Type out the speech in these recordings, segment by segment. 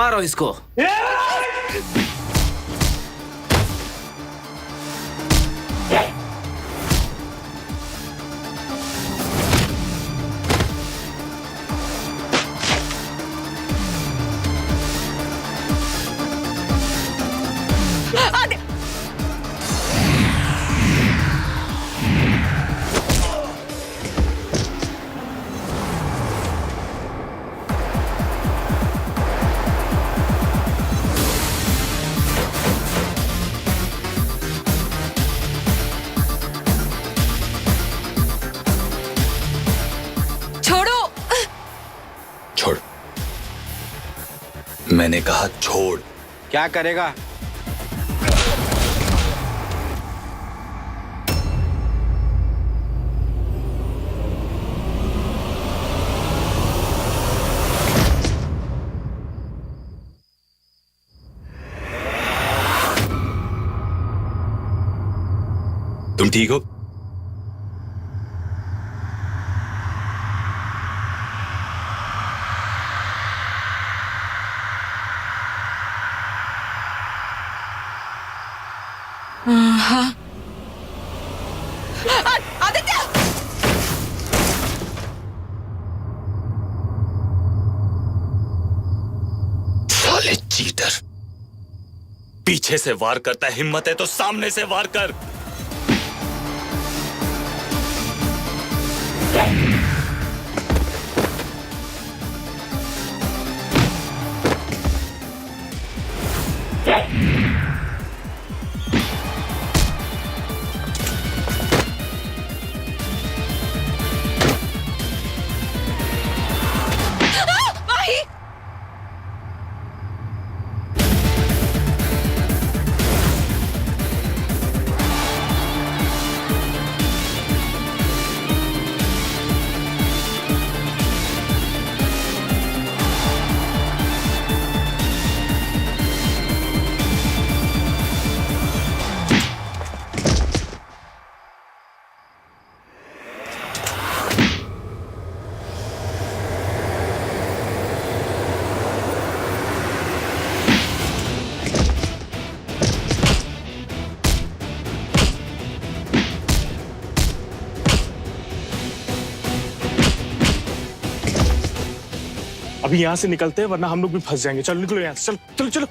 मारो इसको। छोड़, मैंने कहा छोड़। क्या करेगा? तुम ठीक हो? हाँ। आदित्य! साले चीटर, पीछे से वार करता है, हिम्मत है तो सामने से वार कर। अभी यहाँ से निकलते हैं वरना हम लोग भी फंस जाएंगे। चलो निकलो यहाँ से, चलो चलो चलो।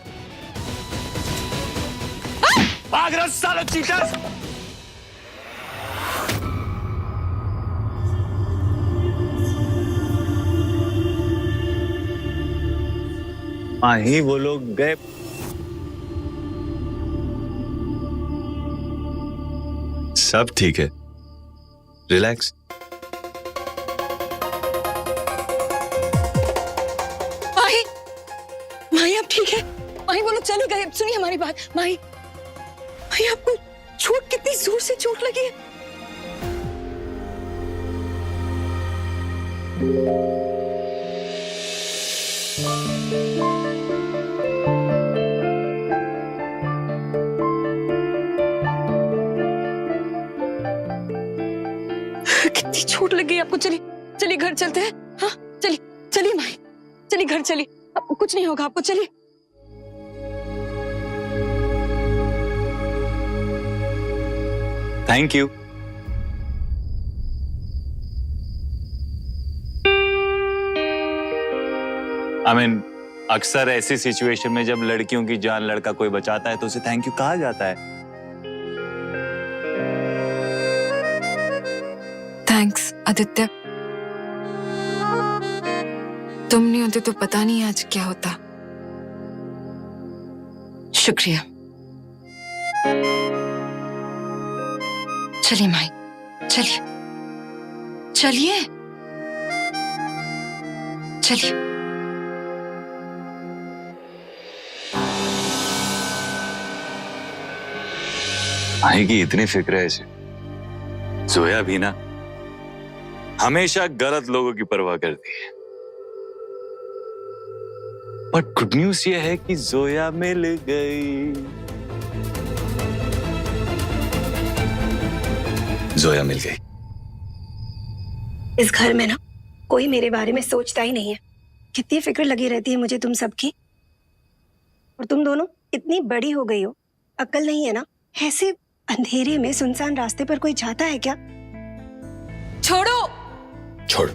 भाग रहा साला चीटर। ही वो लोग गए। सब ठीक है, रिलैक्स। माही आप ठीक है? माही वो लोग चले गए। सुनिए हमारी बात। माही, माही आपको चोट, कितनी जोर से चोट लगी है? कितनी चोट लगी आपको? चलिए चलिए घर चलते हैं। हाँ चलिए चलिए माही, चलिए घर चलिए, आपको कुछ नहीं होगा। आपको चलिए। Thank you. अक्सर ऐसी सिचुएशन में जब लड़कियों की जान लड़का कोई बचाता है तो उसे थैंक यू कहा जाता है। थैंक्स आदित्य, तुम नहीं होते तो पता नहीं आज क्या होता। शुक्रिया। चलिए माई, चलिए चलिए चलिए। आएगी इतनी फिक्र है इसे। जोया भी ना हमेशा गलत लोगों की परवाह करती है। बट गुड न्यूज ये है कि जोया मिल गई। जोया मिल गई। इस घर में ना कोई मेरे बारे में सोचता ही नहीं है। कितनी फिक्र लगी रहती है मुझे तुम सबकी। और तुम दोनों इतनी बड़ी हो गई हो, अक्ल नहीं है ना? ऐसे अंधेरे में सुनसान रास्ते पर कोई जाता है क्या? छोड़ो। छोड़।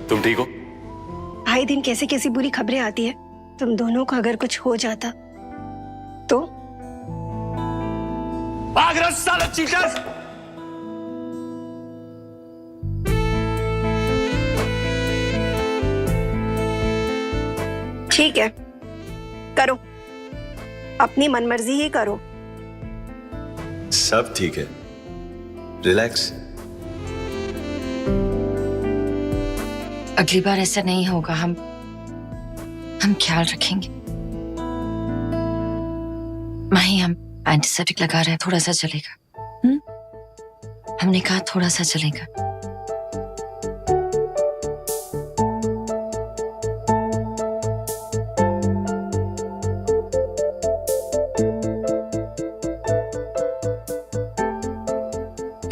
तुम ठीक हो? आए दिन कैसी कैसी बुरी खबरें आती है। तुम दोनों को अगर कुछ हो जाता तो? भाग रहा साला चीटर! ठीक है, करो, अपनी मनमर्जी ही करो। सब ठीक है, रिलैक्स। अगली बार ऐसा नहीं होगा। हम ख्याल रखेंगे। माही, हम एंटीसेप्टिक लगा रहे हैं, थोड़ा सा चलेगा। हमने कहा थोड़ा सा चलेगा।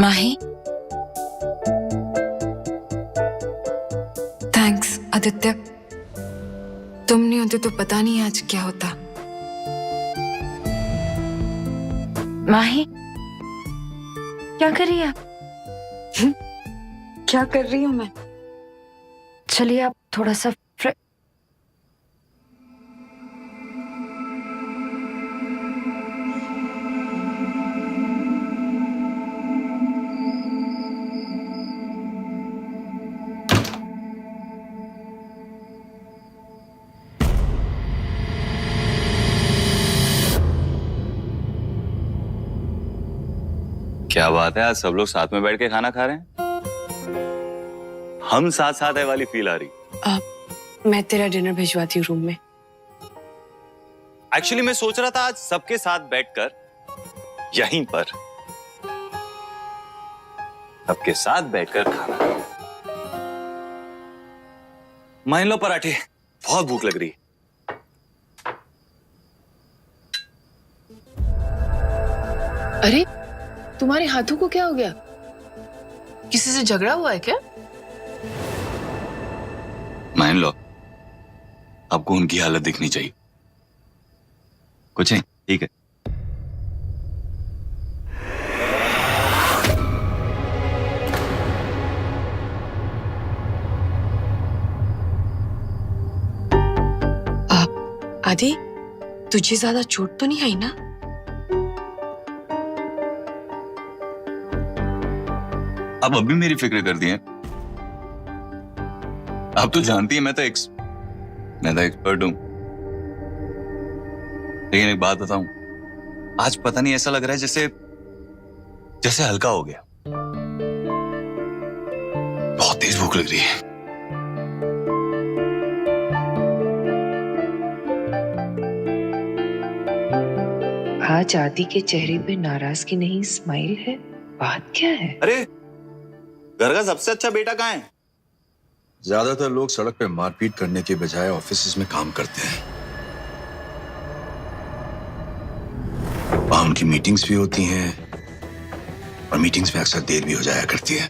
माही, थैंक्स आदित्य, तुम नहीं होते तो पता नहीं आज क्या होता। माही, क्या कर रही है आप? क्या कर रही हूँ मैं? चलिए आप थोड़ा सा क्या बात है, आज सब लोग साथ में बैठ के खाना खा रहे हैं। हम साथ साथ है वाली फील आ रही। मैं तेरा डिनर भिजवाती हूँ रूम में। एक्चुअली मैं सोच रहा था आज सबके साथ बैठकर यहीं पर सबके साथ बैठकर खाना। मान लो पराठे, बहुत भूख लग रही है। अरे तुम्हारे हाथों को क्या हो गया? किसी से झगड़ा हुआ है क्या? मान लो आपको उनकी हालत दिखनी चाहिए। कुछ नहीं, ठीक है। आदि, तुझे ज्यादा चोट तो नहीं आई ना? अब अभी मेरी फिक्र कर दी है। आप तो जानती है मैं तो एक्सपर्ट हूं। लेकिन एक बात बताऊं, आज पता नहीं ऐसा लग रहा है जैसे हल्का हो गया। बहुत तेज भूख लग रही है। आज आदि के चेहरे पे नाराजगी नहीं, स्माइल है। बात क्या है? अरे घर का सबसे अच्छा बेटा कहाँ है? ज्यादातर लोग सड़क पे मारपीट करने के बजाय ऑफिस में काम करते हैं। वहां उनकी मीटिंग्स भी होती हैं और मीटिंग्स में अक्सर देर भी हो जाया करती है।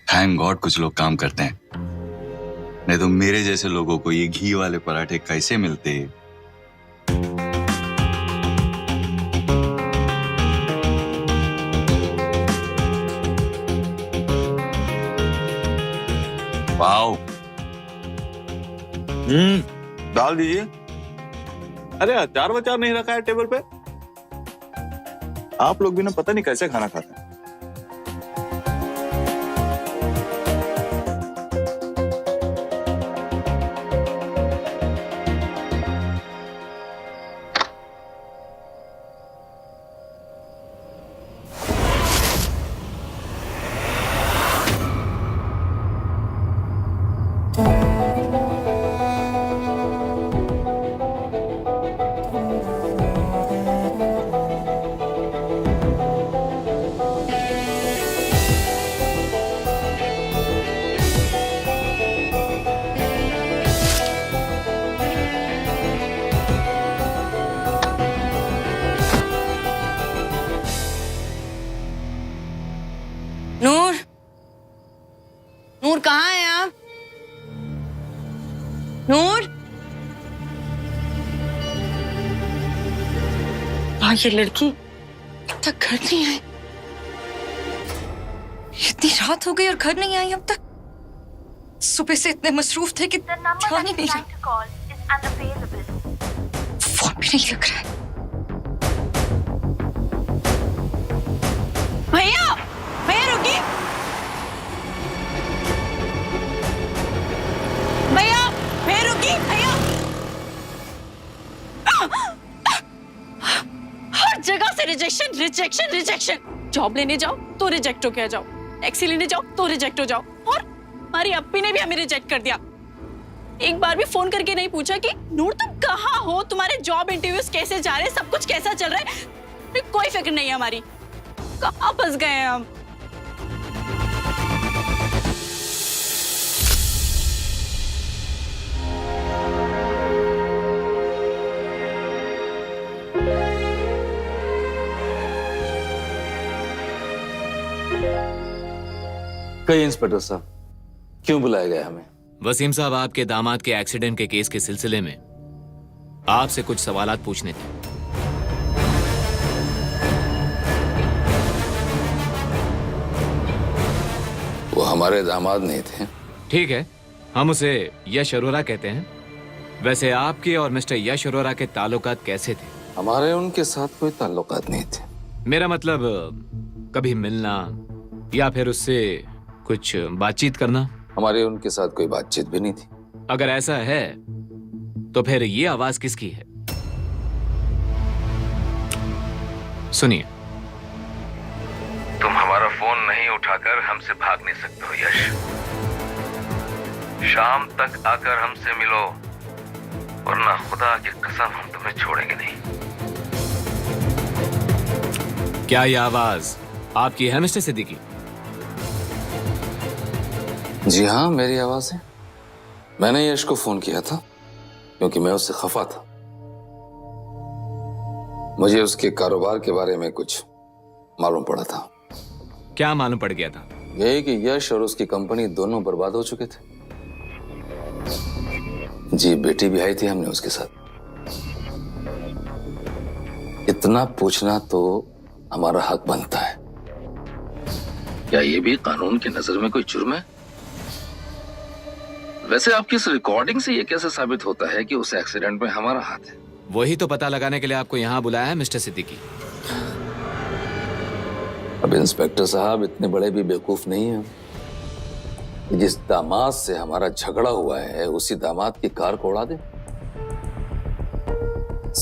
थैंक गॉड कुछ लोग काम करते हैं, नहीं तो मेरे जैसे लोगों को ये घी वाले पराठे कैसे मिलते। वाओ। डाल दीजिए। अरे अचार वचार नहीं रखा है टेबल पे। आप लोग भी ना पता नहीं कैसे खाना खाते हैं। माँ ये लड़की अब तक घर नहीं आई। इतनी रात हो गई और घर नहीं आई अब तक। सुबह से इतने मसरूफ थे कि ध्यान ही नहीं रहा। फोन भी नहीं लग रहा है। भैया भैया रुकिए, भैया भैया रुकिए, भैया हर जगह से रिजेक्शन रिजेक्शन रिजेक्शन। जॉब लेने जाओ तो रिजेक्ट हो के आ जाओ, टैक्सी लेने जाओ तो रिजेक्ट हो जाओ, और हमारी अप्पी ने भी हमें रिजेक्ट कर दिया। एक बार भी फोन करके नहीं पूछा कि नूर तुम कहाँ हो, तुम्हारे जॉब इंटरव्यूज कैसे जा रहे हैं, सब कुछ कैसा चल रहा है। कोई फिक्र नहीं है हमारी। कहाँ फंस गए हैं हम। कई इंस्पेक्टर साहब, क्यों बुलाया गया हमें? वसीम साहब, आपके दामाद के एक्सीडेंट के केस के सिलसिले में आपसे कुछ सवालात पूछने थे। वो हमारे दामाद नहीं थे। ठीक है, हम उसे यश अरोरा कहते हैं। वैसे आपके और मिस्टर यश अरोरा के ताल्लुकात कैसे थे? हमारे उनके साथ कोई ताल्लुकात नहीं थे। मेरा मतलब कभी मिलना या फिर उससे कुछ बातचीत करना? हमारे उनके साथ कोई बातचीत भी नहीं थी। अगर ऐसा है तो फिर ये आवाज किसकी है? सुनिए। तुम हमारा फोन नहीं उठाकर हमसे भाग नहीं सकते हो यश। शाम तक आकर हमसे मिलो, वरना खुदा की कसम हम तुम्हें छोड़ेंगे नहीं। क्या ये आवाज आपकी है मिस्टर सिद्दीकी? जी हाँ, मेरी आवाज है। मैंने यश को फोन किया था क्योंकि मैं उससे खफा था। मुझे उसके कारोबार के बारे में कुछ मालूम पड़ा था। क्या मालूम पड़ गया था? यही कि यश और उसकी कंपनी दोनों बर्बाद हो चुके थे। जी, बेटी भी आई थी हमने उसके साथ। इतना पूछना तो हमारा हक बनता है। क्या ये भी कानून की नजर में कोई जुर्म है? वैसे आपकी इस रिकॉर्डिंग से ये कैसे साबित होता है कि उस एक्सीडेंट में हमारा हाथ है? वही तो पता लगाने के लिए आपको यहाँ बुलाया है मिस्टर सिद्दीकी। अब इंस्पेक्टर साहब इतने बड़े भी बेवकूफ नहीं हैं। जिस दामाद से हमारा झगड़ा हुआ है उसी दामाद की कार को उड़ा दे,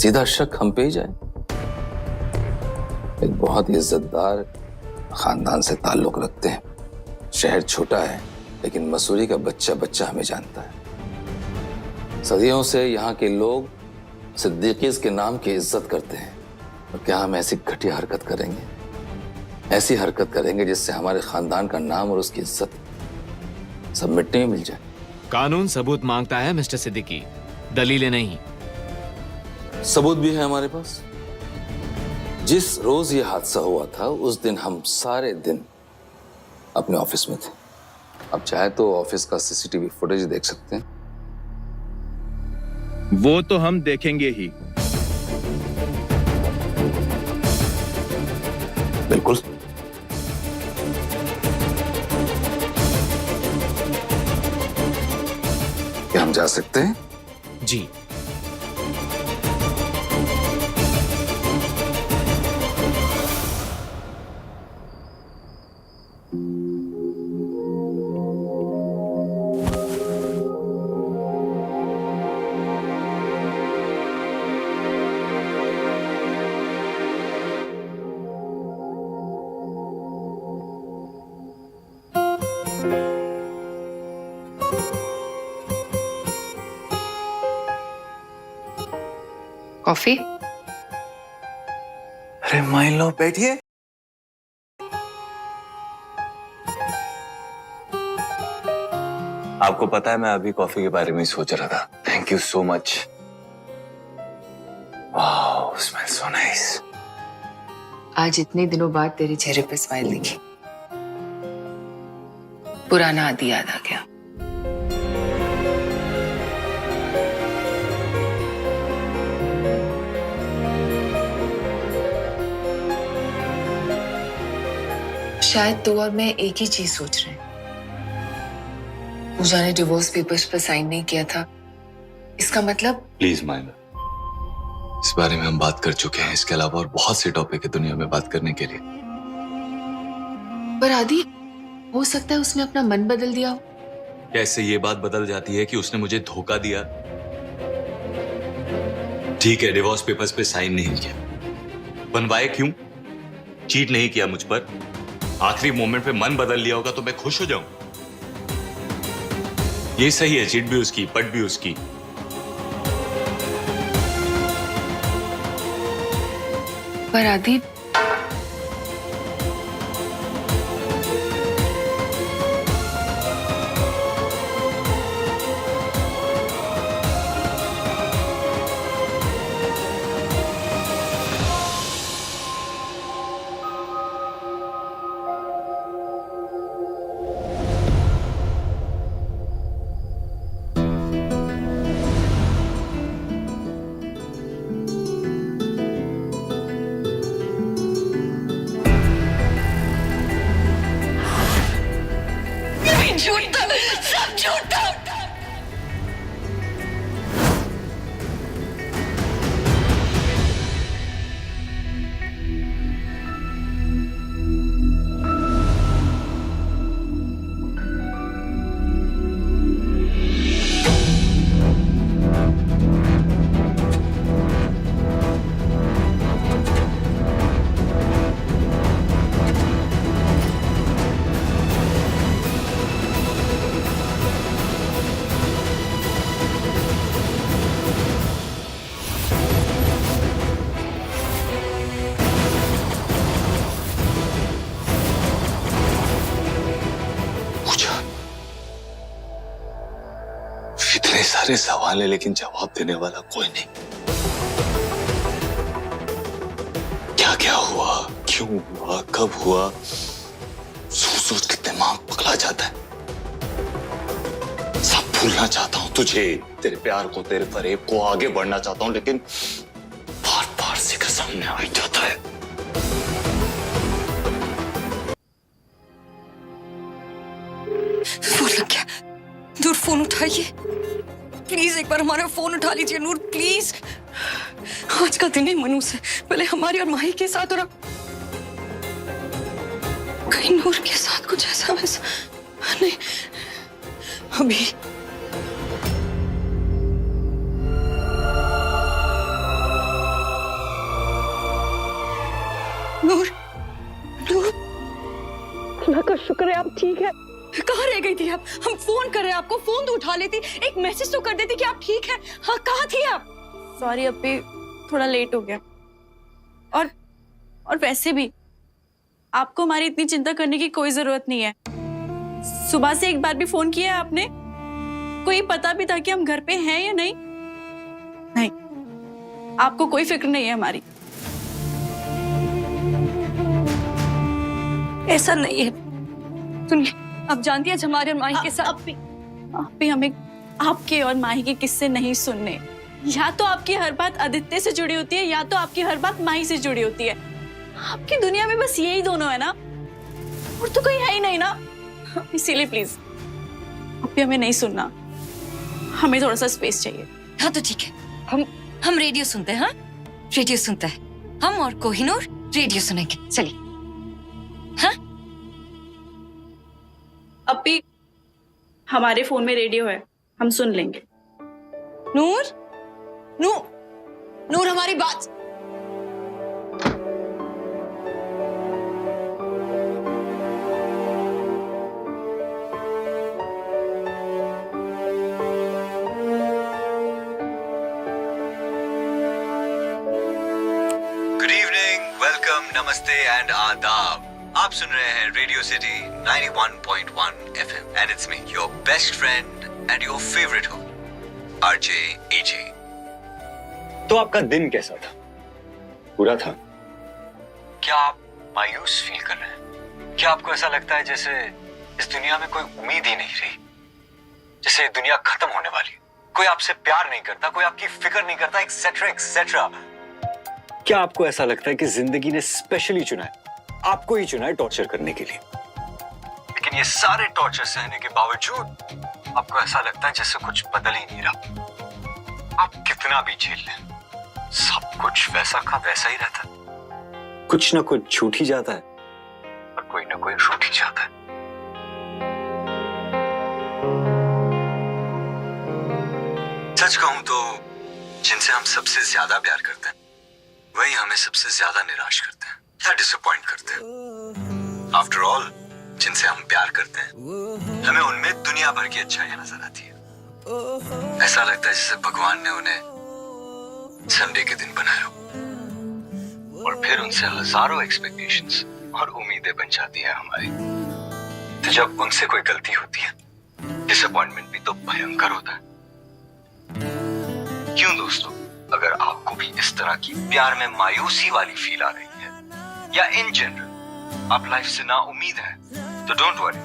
सीधा शक हम पे ही जाए। एक बहुत ही इज्जतदार खानदान से ताल्लुक रखते हैं। शहर छोटा है लेकिन मसूरी का बच्चा बच्चा हमें जानता है। सदियों से यहाँ के लोग सिद्दीकीज़ के नाम की इज्जत करते हैं। और क्या हम ऐसी घटिया हरकत करेंगे? ऐसी हरकत करेंगे जिससे हमारे खानदान का नाम और उसकी इज्जत सब मिटने में मिल जाए। कानून सबूत मांगता है मिस्टर सिद्दीकी, दलीलें नहीं। सबूत भी है हमारे पास। जिस रोज ये हादसा हुआ था उस दिन हम सारे दिन अपने ऑफिस में थे। अब चाहे तो ऑफिस का सीसीटीवी फुटेज देख सकते हैं। वो तो हम देखेंगे ही। बिल्कुल। क्या हम जा सकते हैं? जी। कॉफी? अरे मान लो, बैठिए। आपको पता है मैं अभी कॉफी के बारे में ही सोच रहा था। Thank you so much. वाह, स्मेल सो नाइस। आज इतने दिनों बाद तेरे चेहरे पे स्माइल दिखी। पुराना आदि याद आ गया। शायद तू और मैं एक ही चीज सोच रहे हैं। पूजा ने डिवोर्स पेपर्स पर साइन नहीं किया था, इसका मतलब। प्लीज माइला, इस बारे में हम बात कर चुके हैं। इसके अलावा और बहुत से टॉपिक है दुनिया में बात करने के लिए। पर आदि, हो सकता है उसने अपना मन बदल दिया हो। कैसे ये बात बदल जाती है कि उसने मुझे धोखा दिया? ठीक है, डिवोर्स पेपर्स पे साइन नहीं किया, बनवाए क्यों? चीट नहीं किया मुझ पर, आखिरी मोमेंट पे मन बदल लिया होगा तो मैं खुश हो जाऊं। ये सही है, चीट भी उसकी, पट भी उसकी। पर आदि, इतने सारे सवाल है लेकिन जवाब देने वाला कोई नहीं। क्या क्या हुआ, क्यों हुआ, कब हुआ, सोच सोच के दिमाग पगला जाता है। सब भूलना चाहता हूं तुझे, तेरे प्यार को, तेरे फरेब को, आगे बढ़ना चाहता हूं, लेकिन बार बार जिक्र सामने आ ही जाता है। फोन लग गया। नूर, फोन उठाइए प्लीज, एक बार हमारा फोन उठा लीजिए नूर प्लीज। आज का दिन ही मनूस है, पहले हमारी और माही के साथ, और कहीं नूर के साथ कुछ ऐसा वैसा नहीं। अभी नूर, नूर, अल्लाह का शुक्र है आप ठीक है। कहाँ रह गई थी आप? हम फोन कर रहे हैं आपको, फोन तो उठा लेती, एक मैसेज तो कर देती कि आप ठीक हैं। हाँ, कहाँ थी आप? सॉरी अप्पी, थोड़ा लेट हो गया। और वैसे भी आपको हमारी इतनी चिंता करने की कोई जरूरत नहीं है। सुबह से एक बार भी फोन किया है आपने? कोई पता भी था कि हम घर पे हैं या नहीं? नहीं, आपको कोई फिक्र नहीं है हमारी। ऐसा नहीं है, सुनिए, आप जानती हैं हमारे और माही के साथ। अप्पी, हमें आपके और माही के किस्से नहीं सुनने। या तो आपकी हर बात आदित्य से जुड़ी होती है, या तो आपकी हर बात माही से जुड़ी होती है। आपकी दुनिया में बस यही दोनों है ना, और तो कोई है ही नहीं ना। इसीलिए प्लीज अप्पी, हमें नहीं सुनना, हमें थोड़ा सा स्पेस चाहिए। हाँ तो ठीक है, हम रेडियो सुनते हैं। हाँ, रेडियो सुनते हैं हम, और कोहिनूर रेडियो सुनेंगे। चलिए। हाँ अप्पी, हमारे फोन में रेडियो है, हम सुन लेंगे। नूर, नूर हमारी बात। गुड इवनिंग, वेलकम, नमस्ते एंड आदाब। आप सुन रहे हैं radio city 91.1 FM and it's me, your best friend and your favourite host RJ AJ. तो आपका दिन कैसा था? बुरा था? क्या आप मायूस फील कर रहे हैं? क्या आपको ऐसा लगता है जैसे इस दुनिया में कोई उम्मीद ही नहीं रही, जैसे दुनिया खत्म होने वाली, कोई आपसे प्यार नहीं करता, कोई आपकी फिक्र नहीं करता, एक्सेट्रा एक्सेट्रा? क्या आपको ऐसा लगता है कि जिंदगी ने स्पेशली चुना है आपको ही चुना है टॉर्चर करने के लिए, लेकिन ये सारे टॉर्चर सहने के बावजूद आपको ऐसा लगता है जैसे कुछ बदल ही नहीं रहा। आप कितना भी झेल लें, सब कुछ वैसा का वैसा ही रहता है। कुछ ना कुछ छूट ही जाता है और कोई ना कोई रूठ ही जाता है। सच कहूं तो जिनसे हम सबसे ज्यादा प्यार करते हैं वही हमें सबसे ज्यादा निराश करते हैं या डिसअपॉइंट करते हैं। आफ्टर ऑल जिनसे हम प्यार करते हैं हमें उनमें दुनिया भर की अच्छाइयां नजर आती है। ऐसा लगता है जैसे भगवान ने उन्हें संडे के दिन बनाया हो और फिर उनसे हजारों एक्सपेक्टेशंस और उम्मीदें बन जाती है हमारी। तो जब उनसे कोई गलती होती है डिसअपॉइंटमेंट भी तो भयंकर होता है। क्यों दोस्तों, अगर आपको भी इस तरह की प्यार में मायूसी वाली फील आ रही है या इन जनरल आप लाइफ से ना उम्मीद है तो डोंट वरी,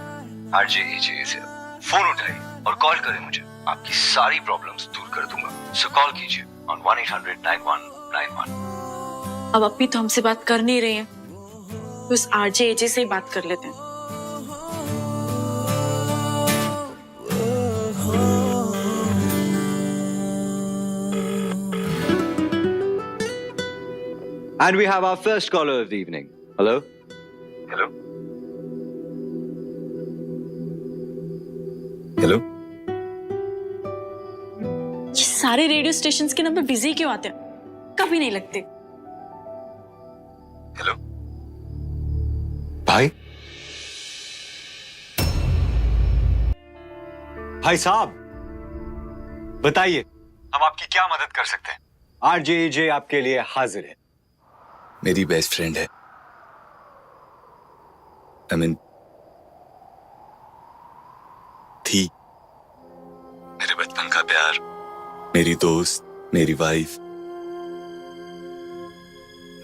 आरजे एजे से फोन उठाइए और कॉल करें मुझे, आपकी सारी प्रॉब्लम्स दूर कर दूंगा। सो कॉल कीजिए ऑन 1-800-9191। अब अपनी तो हमसे बात कर नहीं रहे हैं, तो उस आरजे एजे से ही बात कर लेते हैं। And we have our first caller of the evening. Hello? Hello hello, ये सारे रेडियो स्टेशंस के नंबर बिजी क्यों आते हैं? कभी नहीं लगते। हेलो भाई, भाई साहब बताइए हम आपकी क्या मदद कर सकते हैं? आरजे आपके लिए हाजिर है। मेरी बेस्ट फ्रेंड है, I mean, थी मेरे बचपन का प्यार, मेरी दोस्त, मेरी वाइफ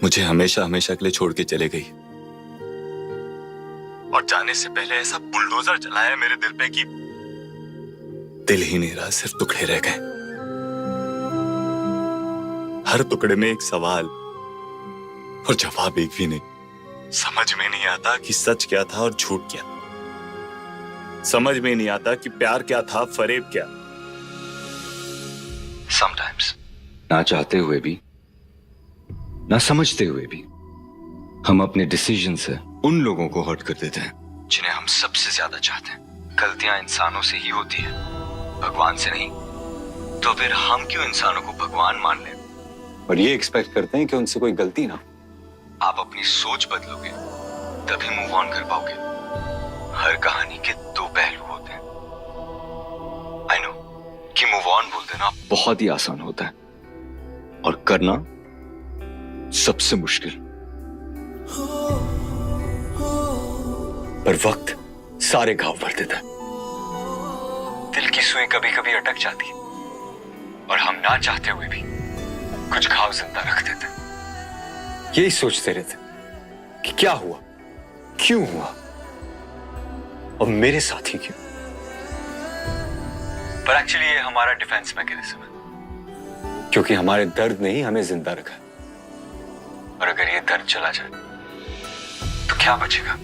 मुझे हमेशा हमेशा के लिए छोड़ के चले गई और जाने से पहले ऐसा बुलडोजर चलाया मेरे दिल पे कि दिल ही नहीं रहा, सिर्फ टुकड़े रह गए। हर टुकड़े में एक सवाल और जवाब एक भी नहीं। समझ में नहीं आता कि सच क्या था और झूठ क्या। समझ में नहीं आता कि प्यार क्या था, फरेब क्या। समटाइम्स ना चाहते हुए भी, ना समझते हुए भी हम अपने डिसीजन से उन लोगों को हर्ट कर देते हैं जिन्हें हम सबसे ज्यादा चाहते हैं। गलतियां इंसानों से ही होती है, भगवान से नहीं। तो फिर हम क्यों इंसानों को भगवान मान लें और ये एक्सपेक्ट करते हैं कि उनसे कोई गलती ना। आप अपनी सोच बदलोगे तभी मूव ऑन कर पाओगे। हर कहानी के दो पहलू होते हैं। आई नो कि मूव ऑन बोल देना बहुत ही आसान होता है और करना सबसे मुश्किल। पर वक्त सारे घाव भर देता है। दिल की सुई कभी कभी अटक जाती है और हम ना चाहते हुए भी कुछ घाव जिंदा रख देते हैं। यही सोचते रहते कि क्या हुआ, क्यों हुआ और मेरे साथ ही क्यों। पर एक्चुअली ये हमारा डिफेंस मैकेनिज्म है, क्योंकि हमारे दर्द ने ही हमें जिंदा रखा है। और अगर ये दर्द चला जाए तो क्या बचेगा?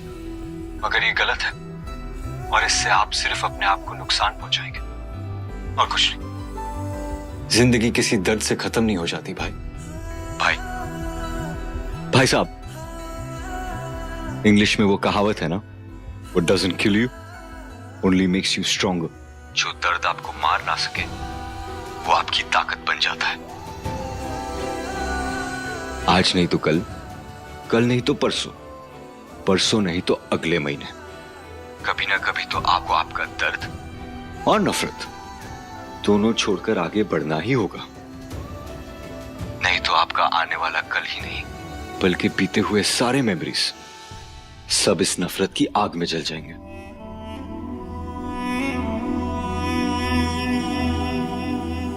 मगर ये गलत है और इससे आप सिर्फ अपने आप को नुकसान पहुंचाएंगे और कुछ नहीं। जिंदगी किसी दर्द से खत्म नहीं हो जाती भाई। भाई साहब, इंग्लिश में वो कहावत है ना, What doesn't kill you only makes you stronger। जो दर्द आपको मार ना सके वो आपकी ताकत बन जाता है। आज नहीं तो कल, कल नहीं तो परसों, परसों नहीं तो अगले महीने, कभी ना कभी तो आपको आपका दर्द और नफरत दोनों छोड़कर आगे बढ़ना ही होगा। नहीं तो आपका आने वाला कल ही नहीं बल्कि बीते हुए सारे मेमोरीज सब इस नफरत की आग में जल जाएंगे।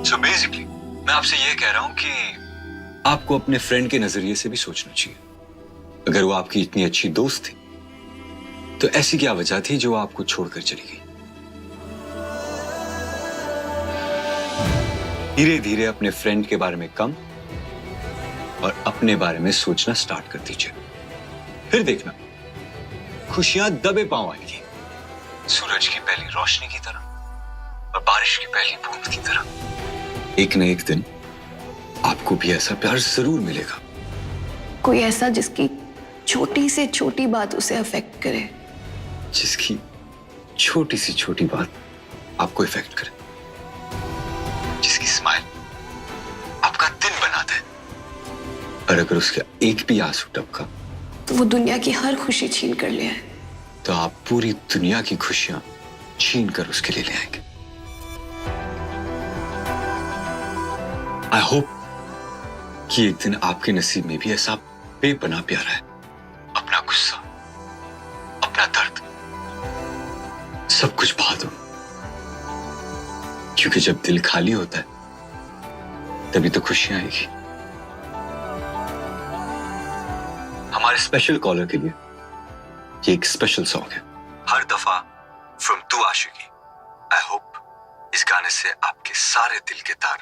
So basically, मैं आपसे ये कह रहा हूं कि आपको अपने फ्रेंड के नजरिए से भी सोचना चाहिए। अगर वो आपकी इतनी अच्छी दोस्त थी तो ऐसी क्या वजह थी जो आपको छोड़कर चली गई। धीरे धीरे अपने फ्रेंड के बारे में कम और अपने बारे में सोचना स्टार्ट कर दीजिए, फिर देखना खुशियां दबे पांव आएगी, सूरज की पहली रोशनी की तरह और बारिश की पहली बूंद की तरह। एक न एक दिन आपको भी ऐसा प्यार जरूर मिलेगा। कोई ऐसा जिसकी छोटी से छोटी बात उसे अफेक्ट करे। जिसकी छोटी सी छोटी बात आपको इफेक्ट करे, जिसकी स्माइल आपका दिन बना दे, और अगर उसका एक भी आंसू टपका तो वो दुनिया की हर खुशी छीन कर ले आए। तो आप पूरी दुनिया की खुशियां छीन कर उसके लिए ले आएंगे। आई होप कि एक दिन आपके नसीब में भी ऐसा बेपनाह प्यार है। अपना गुस्सा, अपना दर्द, सब कुछ बहा दो, क्योंकि जब दिल खाली होता है तभी तो खुशियां आएगी। हमारे स्पेशल कॉलर के लिए ये एक स्पेशल सॉन्ग है, हर दफा फ्रॉम तू आशिकी। आई होप इस गाने से आपके सारे दिल के तार